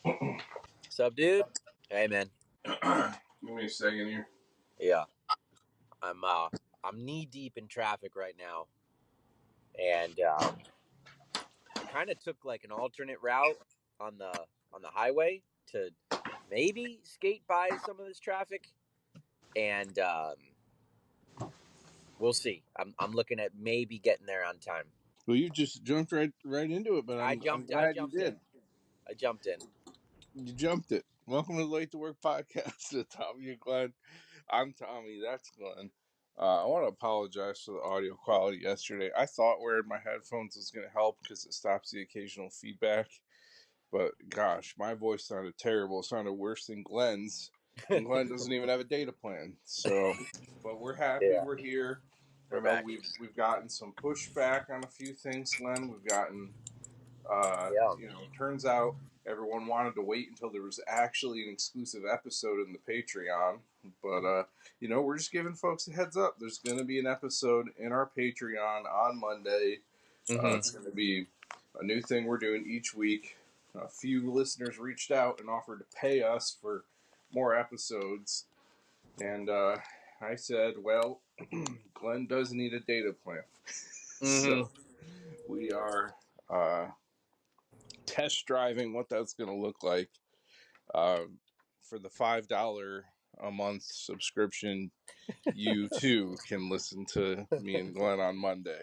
What's up, dude? Hey, man. Give me a second here. Yeah, I'm knee deep in traffic right now, and I kind of took like an alternate route on the highway to maybe skate by some of this traffic, and we'll see. I'm looking at maybe getting there on time. Well, you just jumped right into it, but I I'm jumped. I glad you jumped in. did. I jumped in. You jumped it. Welcome to the Late to Work podcast. Tommy and Glenn. I'm Tommy. That's Glenn. I want to apologize for the audio quality yesterday. I thought wearing my headphones was going to help because it stops the occasional feedback. But gosh, my voice sounded terrible. It sounded worse than Glenn's. And Glenn doesn't even have a data plan. So, but we're happy Yeah, we're here. I we're know back. we've gotten some pushback on a few things, Glenn. We've gotten Yeah. turns out everyone wanted to wait until there was actually an exclusive episode in the Patreon. But, we're just giving folks a heads up. There's going to be an episode in our Patreon on Monday. It's going to be a new thing we're doing each week. A few listeners reached out and offered to pay us for more episodes. And I said, well, Glenn does need a data plan. So we are test driving what that's going to look like. For the $5 a month subscription, you too can listen to me and Glenn on Monday.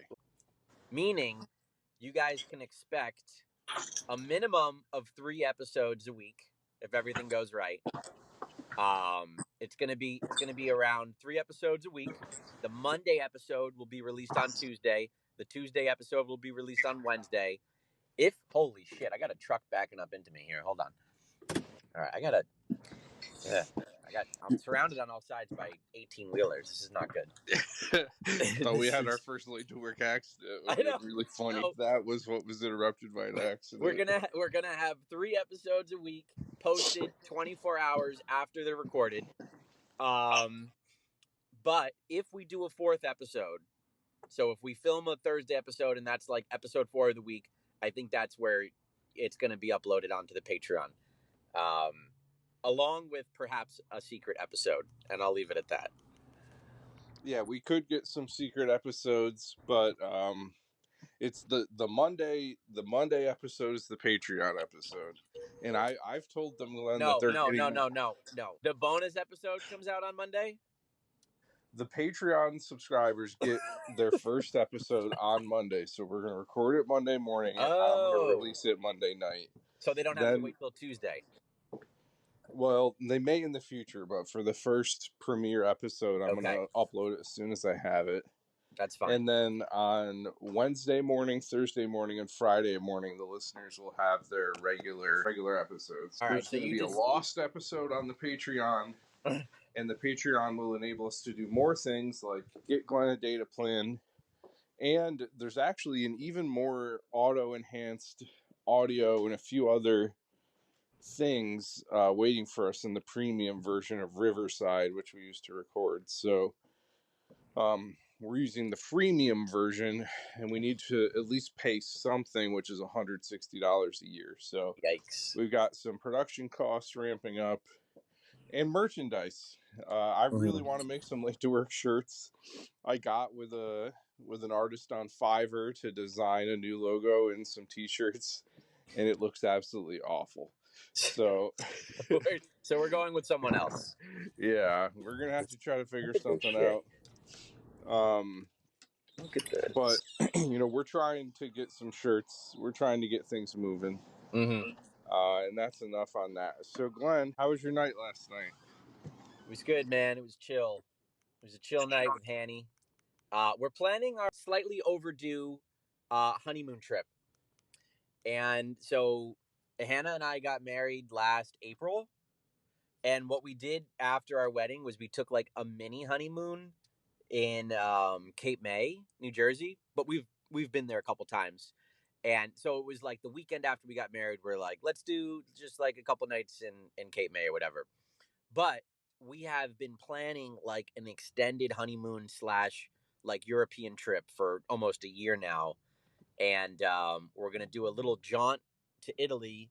Meaning, you guys can expect a minimum of 3 episodes a week if everything goes right. It's gonna be around 3 episodes a week. The Monday episode will be released on Tuesday. The Tuesday episode will be released on Wednesday. If holy shit, I got a truck backing up into me here. Hold on. All right, I'm surrounded on all sides by 18-wheelers. This is not good. Thought we had our first late to work accident. It would I have know. been really funny No. if that was what was interrupted by an accident. We're gonna have 3 episodes a week posted 24 hours after they're recorded. But if we do a fourth episode, so if we film a Thursday episode and that's like episode 4 of the week, I think that's where it's going to be uploaded onto the Patreon, along with perhaps a secret episode, and I'll leave it at that. Yeah, we could get some secret episodes, but it's the Monday episode is the Patreon episode, and I've told them, Glenn, that No. they're getting The bonus episode comes out on Monday. the Patreon subscribers get their first episode on Monday, so we're going to record it Monday morning, and I'm going to release it Monday night. So they don't have to wait till Tuesday. Well, they may in the future, but for the first premiere episode, I'm going to upload it as soon as I have it. That's fine. And then on Wednesday morning, Thursday morning, and Friday morning, the listeners will have their regular episodes. All right, There's going to be a lost episode on the Patreon. And the Patreon will enable us to do more things like get Glenn a data plan. And there's actually an even more auto-enhanced audio and a few other things waiting for us in the premium version of Riverside, which we used to record. So we're using the freemium version, and we need to at least pay something, which is $160 a year. So yikes. We've got some production costs ramping up. And merchandise. I really want to make some Late to Work shirts. I got with an artist on Fiverr to design a new logo and some T-shirts, and it looks absolutely awful. So we're going with someone else. Yeah, we're gonna have to try to figure something out. Look at this. But we're trying to get some shirts. We're trying to get things moving. And that's enough on that. So, Glenn, how was your night last night? It was good, man. It was chill. It was a chill night with Hanny. We're planning our slightly overdue honeymoon trip. And so Hannah and I got married last April. And what we did after our wedding was we took like a mini honeymoon in Cape May, New Jersey. But we've been there a couple times. And so it was like the weekend after we got married, we're like, let's do just like a couple nights in Cape May or whatever. But we have been planning like an extended honeymoon / like European trip for almost a year now. And we're going to do a little jaunt to Italy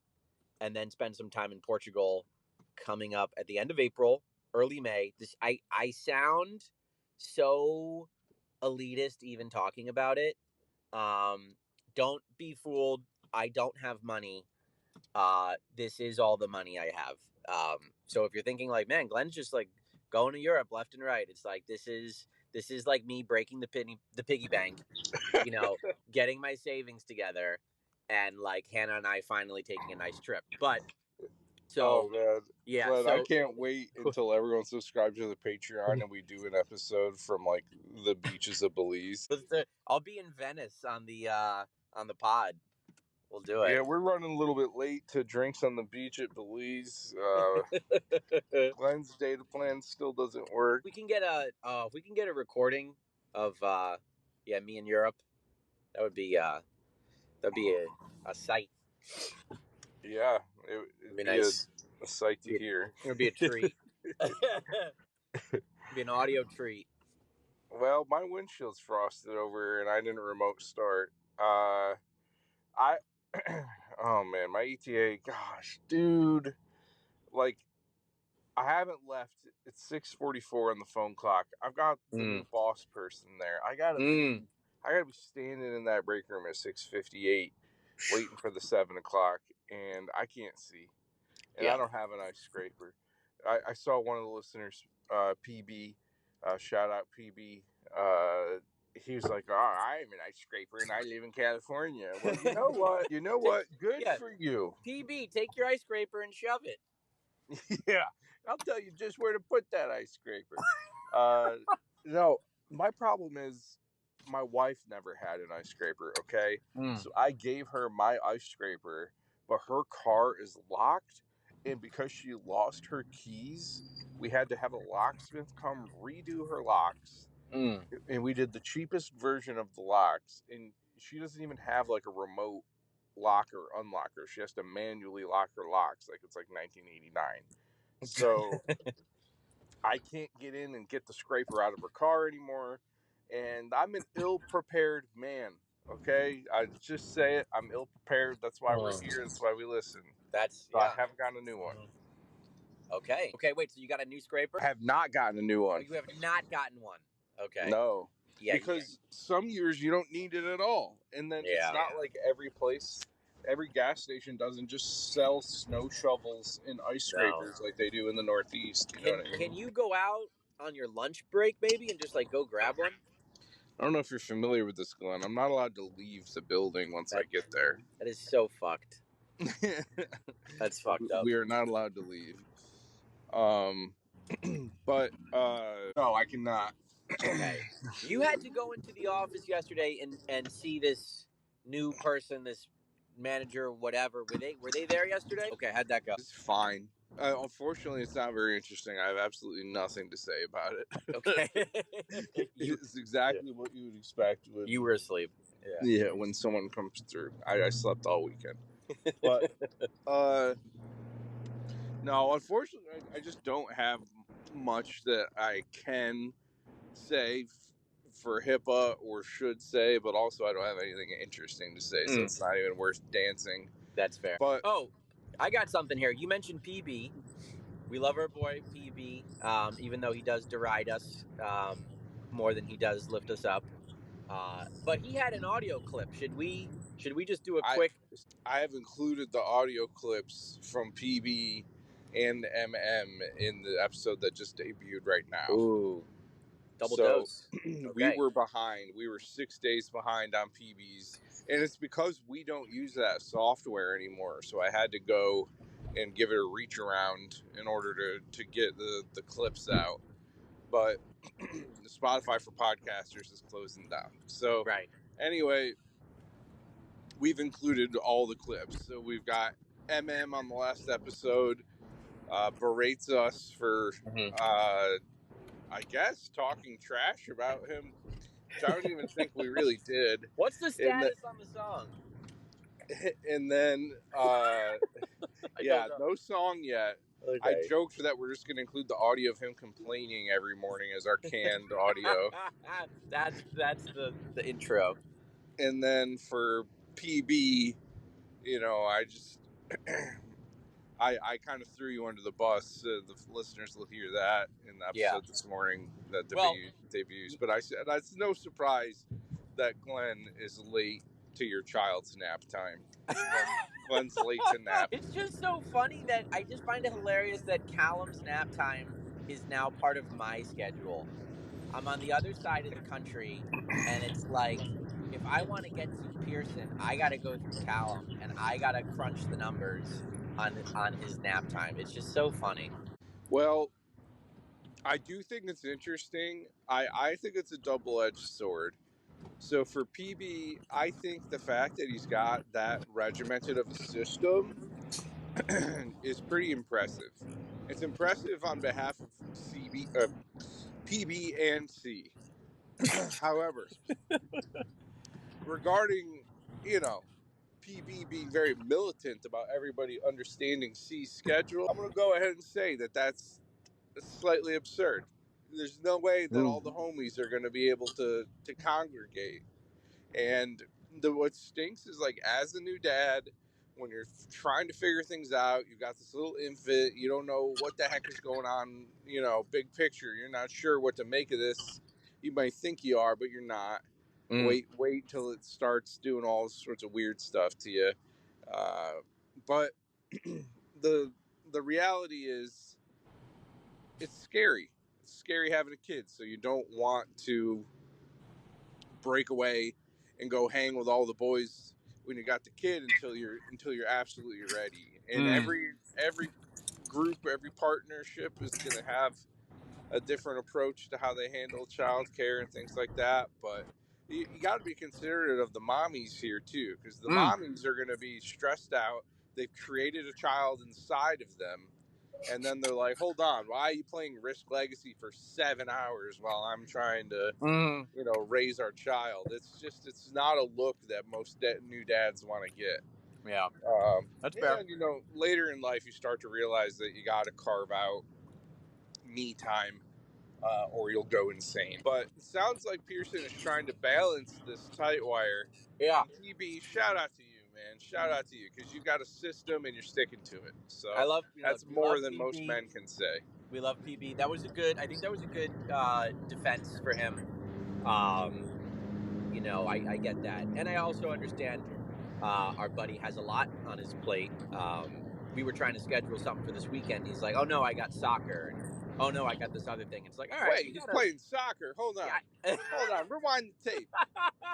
and then spend some time in Portugal coming up at the end of April, early May. I sound so elitist even talking about it. Don't be fooled. I don't have money. This is all the money I have. So if you're thinking like, man, Glenn's just like going to Europe left and right, it's like this is like me breaking the piggy bank, getting my savings together, and like Hannah and I finally taking a nice trip. But Oh so man, yeah, Glenn, I so can't wait until everyone subscribes to the Patreon and we do an episode from like the beaches of Belize. I'll be in Venice on the pod. We'll do Yeah, it. we're running a little bit late to drinks on the beach at Belize. Glenn's data plan still doesn't work. We can get if we can get a recording of me in Europe. That'd be a sight. Yeah, It'd it'd be be nice. a sight to hear. It'd be a treat. It'd be an audio treat. Well, my windshield's frosted over and I didn't remote start. Oh man, my ETA, gosh, dude, like I haven't left. It's 6:44 on the phone clock. I've got the new boss person there. I gotta be standing in that break room at 6:58, waiting for the 7 o'clock, and I can't see, and I don't have an ice scraper. I saw one of the listeners, PB, shout out PB. He was like, "Oh, I'm an ice scraper, and I live in California." Well, you know what? Good for you. PB, take your ice scraper and shove it. Yeah, I'll tell you just where to put that ice scraper. No, my problem is my wife never had an ice scraper, okay? So I gave her my ice scraper, but her car is locked, and because she lost her keys, we had to have a locksmith come redo her locks. And we did the cheapest version of the locks, and she doesn't even have like a remote locker unlocker. She has to manually lock her locks like it's like 1989. So I can't get in and get the scraper out of her car anymore, and I'm an ill-prepared man. Okay, I just say it. I'm ill-prepared. That's why we're here. That's why we listen. I haven't gotten a new one. Okay, wait. So you got a new scraper? I have not gotten a new one. You have not gotten one. Okay. No. Yeah. Because some years you don't need it at all, and then it's not like every gas station doesn't just sell snow shovels and ice scrapers like they do in the Northeast. You know what I mean? Can you go out on your lunch break maybe and just like go grab one? I don't know if you're familiar with this, Glenn. I'm not allowed to leave the building once I get there. That is so fucked. That's fucked up. We are not allowed to leave. But no, I cannot. Okay. You had to go into the office yesterday and see this new person, this manager, whatever. Were they there yesterday? Okay, how'd that go? It's fine. Unfortunately, it's not very interesting. I have absolutely nothing to say about it. Okay. It's exactly what you would expect. You were asleep. Yeah, when someone comes through. I slept all weekend. But no, unfortunately, I just don't have much that I can say for HIPAA or should say, but also I don't have anything interesting to say, so it's not even worth dancing. That's fair. But I got something here. You mentioned PB. We love our boy PB, even though he does deride us more than he does lift us up. But he had an audio clip. Should we just do a quick? I have included the audio clips from PB and MM in the episode that just debuted right now. Ooh, double dose. We were behind. We were 6 days behind on PBs, and it's because we don't use that software anymore. So I had to go and give it a reach around in order to get the clips out. But Spotify for podcasters is closing down. So anyway, we've included all the clips. So we've got MM on the last episode berates us for I guess talking trash about him, which I don't even think we really did. What's the status on the song? And then no song yet. Okay. I joked that we're just going to include the audio of him complaining every morning as our canned audio. That's the intro. And then for PB, I just I kind of threw you under the bus. The listeners will hear that in the Yeah. episode this morning that Well, debuts. But I said it's no surprise that Glenn is late to your child's nap time. Glenn's late to nap. it's just so funny that I just find it hilarious that Callum's nap time is now part of my schedule. I'm on the other side of the country, and it's like if I want to get to Pearson, I got to go through Callum, and I got to crunch the numbers on his nap time. It's just so funny. Well, I do think it's interesting. I think it's a double-edged sword. So for PB, I think the fact that he's got that regimented of a system is pretty impressive. It's impressive on behalf of PB&C. However, regarding, PB being very militant about everybody understanding C's schedule, I'm going to go ahead and say that that's slightly absurd. There's no way that all the homies are going to be able to congregate. And what stinks is, like, as a new dad, when you're trying to figure things out, you've got this little infant, you don't know what the heck is going on, big picture. You're not sure what to make of this. You might think you are, but you're not. Wait till it starts doing all sorts of weird stuff to you. But the reality is, it's scary. It's scary having a kid, so you don't want to break away and go hang with all the boys when you got the kid until you're absolutely ready. And every group, every partnership is going to have a different approach to how they handle childcare and things like that. But you got to be considerate of the mommies here too, because the mommies are going to be stressed out. They've created a child inside of them, and then they're like, hold on, why are you playing Risk Legacy for 7 hours while I'm trying to raise our child? It's not a look that most new dads want to get. Yeah, that's fair. And later in life you start to realize that you got to carve out me time, or you'll go insane. But it sounds like Pearson is trying to balance this tight wire. Yeah. And PB, shout out to you, man. Shout out to you, because you got a system and you're sticking to it. So I love that's more than PB. Most men can say. We love PB. I think that was a good defense for him. I get that, and I also understand our buddy has a lot on his plate. We were trying to schedule something for this weekend. He's like, "Oh no, I got soccer." And, "Oh no, I got this other thing." It's like, all right, wait, he's playing soccer. Hold on, hold on. Rewind the tape.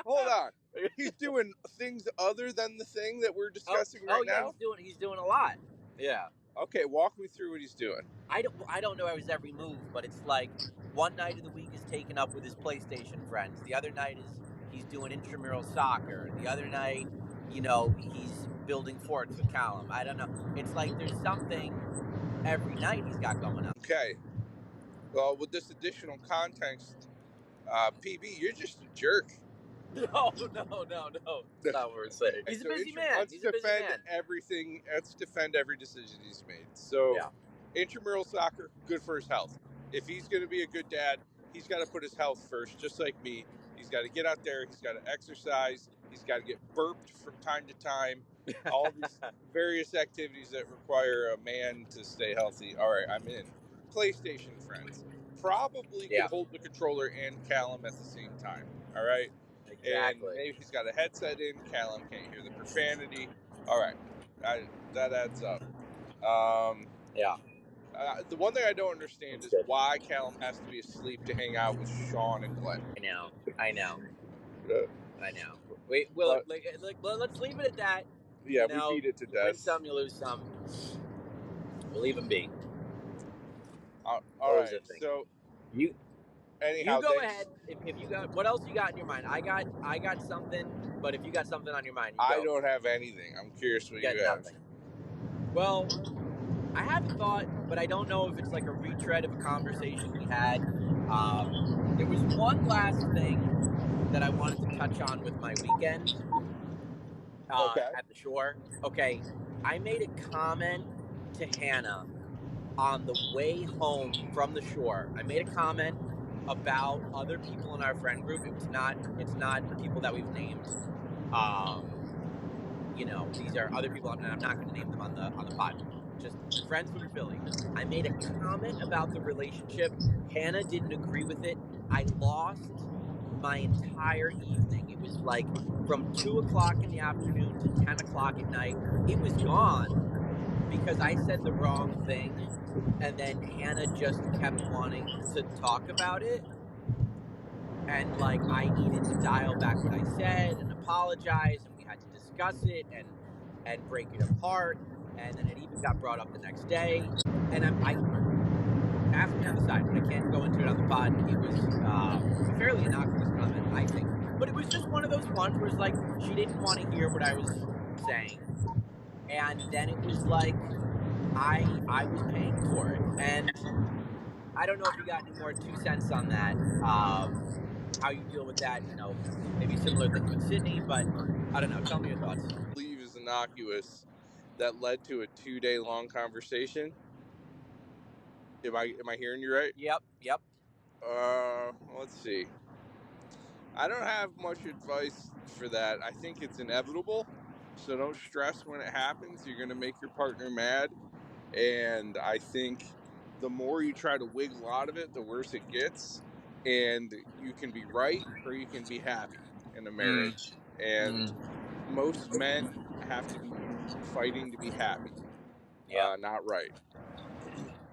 Hold on. He's doing things other than the thing that we're discussing right now. He's doing a lot. Yeah. Okay, walk me through what he's doing. I don't know his every move, but it's like one night of the week is taken up with his PlayStation friends. The other night he's doing intramural soccer. The other night, he's building forts with Callum. I don't know. It's like there's something every night he's got going on. Okay. Well, with this additional context, PB, you're just a jerk. No. That's not what we're saying. He's a busy man. Let's defend every decision he's made. So, intramural soccer, good for his health. If he's going to be a good dad, he's got to put his health first, just like me. He's got to get out there. He's got to exercise. He's got to get burped from time to time. All these various activities that require a man to stay healthy. All right, I'm in. PlayStation friends. Probably can hold the controller and Callum at the same time. All right? Exactly. And maybe he's got a headset in. Callum can't hear the profanity. All right. That adds up. The one thing I don't understand is why Callum has to be asleep to hang out with Sean and Glenn. I know. Wait, let's leave it at that. Yeah, we beat it to death. You win some, you lose some. We'll leave him be. All right. So you anyhow, go ahead. If you got what else you got in your mind? I got something, but if you got something on your mind, I don't have anything. I'm curious what you have. Nothing. Well, I have a thought, but I don't know if it's like a retread of a conversation we had. There was one last thing that I wanted to touch on with my weekend at the shore. Okay, I made a comment to Hannah on the way home from the shore. I made a comment about other people in our friend group. It's not people that we've named. These are other people, and I'm not going to name them on the pod. just friends from Philly. I made a comment about the relationship. Hannah didn't agree with it. I lost my entire evening. It was like from 2 o'clock in the afternoon to 10 o'clock at night. It was gone because I said the wrong thing, and then Hannah just kept wanting to talk about it, and like I needed to dial back what I said and apologize, and we had to discuss it and break it apart, and then it even got brought up the next day. And I asked me on the side, but I can't go into it on the pod. It was a fairly innocuous comment, I think, but it was just one of those ones where it's like she didn't want to hear what I was saying, and then it was like I was paying for it, and I don't know if you got any more 2 cents on that. How you deal with that? Maybe similar thing with Sydney, but I don't know. Tell me your thoughts. Believe is innocuous that led to a 2 day long conversation. Am I hearing you right? Yep. Let's see. I don't have much advice for that. I think it's inevitable. So don't stress when it happens. You're going to make your partner mad. And I think the more you try to wiggle out of it, the worse it gets. And you can be right or you can be happy in a Mm, marriage. And mm, most men have to be fighting to be happy, yeah, not right.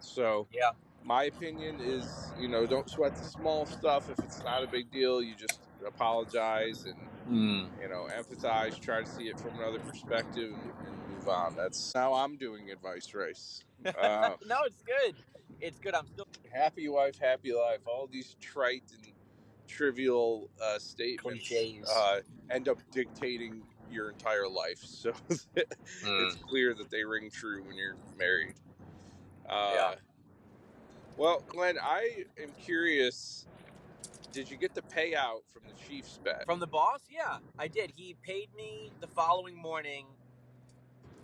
So yeah. my opinion is, don't sweat the small stuff. If it's not a big deal, you just apologize and, Mm. empathize, try to see it from another perspective and move on. That's how I'm doing advice race. Uh, No, it's good. It's good. I'm still happy wife, happy life. All these trite and trivial statements cliches. end up dictating your entire life. So it's Mm, clear that they ring true when you're married. yeah. Uh, well, Glenn, I am curious. Did you get the payout from the Chiefs bet? From the boss, yeah, I did. He paid me the following morning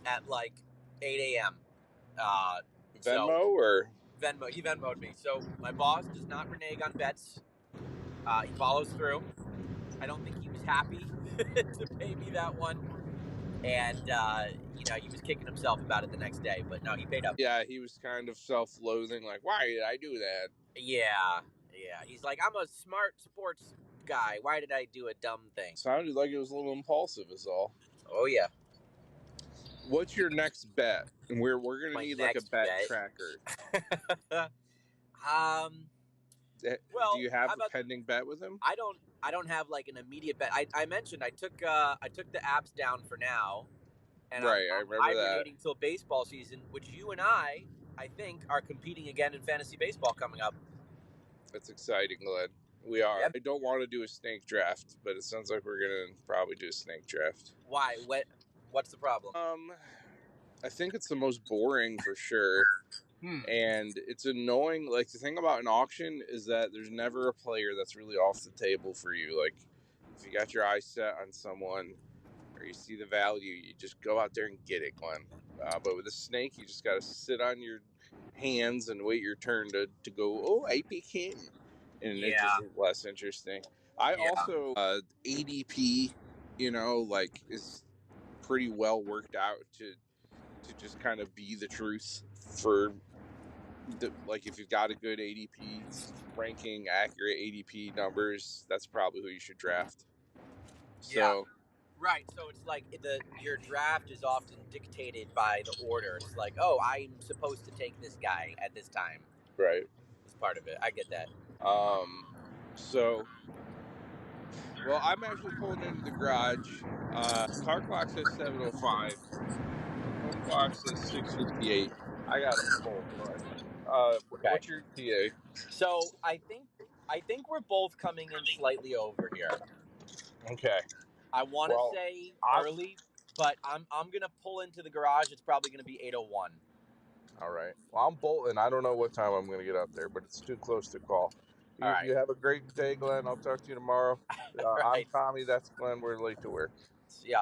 at like 8 a.m. So Venmo or Venmo, he Venmoed me. So my boss does not renege on bets. He follows through. I don't think he was happy to pay me that one, and he was kicking himself about it the next day. But no, he paid up. yeah, he was kind of self-loathing, like, why did I do that? Yeah, yeah. He's like, I'm a smart sports guy. Why did I do a dumb thing? Sounded like it was a little impulsive, is all. Oh yeah. What's your next bet? And we're gonna My need like a next bet bet. tracker. um. Do Well, you how have a about pending bet with him? I don't have like an immediate bet. I mentioned I took the apps down for now, and I'm Right, I I'm remember that. hibernating till baseball season, which you and I think are competing again in fantasy baseball coming up. It's exciting, Glenn. We are. Yep. I don't want to do a snake draft, but it sounds like we're gonna probably do a snake draft. Why? What's the problem? I think it's the most boring for sure. Hmm. And it's annoying. Like, the thing about an auction is that there's never a player that's really off the table for you. Like, if you got your eyes set on someone or you see the value, you just go out there and get it, Glenn. But with a snake, you just got to sit on your hands and wait your turn to go, oh, I pick him. And it just Yeah. is less interesting. I Yeah. also, ADP, like, is pretty well worked out to just kind of be the truth for like, if you've got a good ADP ranking, accurate ADP numbers, that's probably who you should draft. Yeah. So Right. So it's like your draft is often dictated by the order. It's like, oh, I'm supposed to take this guy at this time. right. It's part of it. I get that. Um so well, I'm actually pulling into the garage. Car clock says 7:05. Phone clock says 6:58. I gotta pull, Glenn. Okay. What's your TA? So I think we're both coming in slightly over here. Okay. I want to Well, say I'm early, but I'm gonna pull into the garage. It's probably gonna be 8:01. all right. Well, I'm bolting. I don't know what time I'm going to get out there, but it's too close to call. All You right. have a great day, Glenn. I'll talk to you tomorrow. I'm Right. Tommy. That's Glenn. We're late to work. Yeah.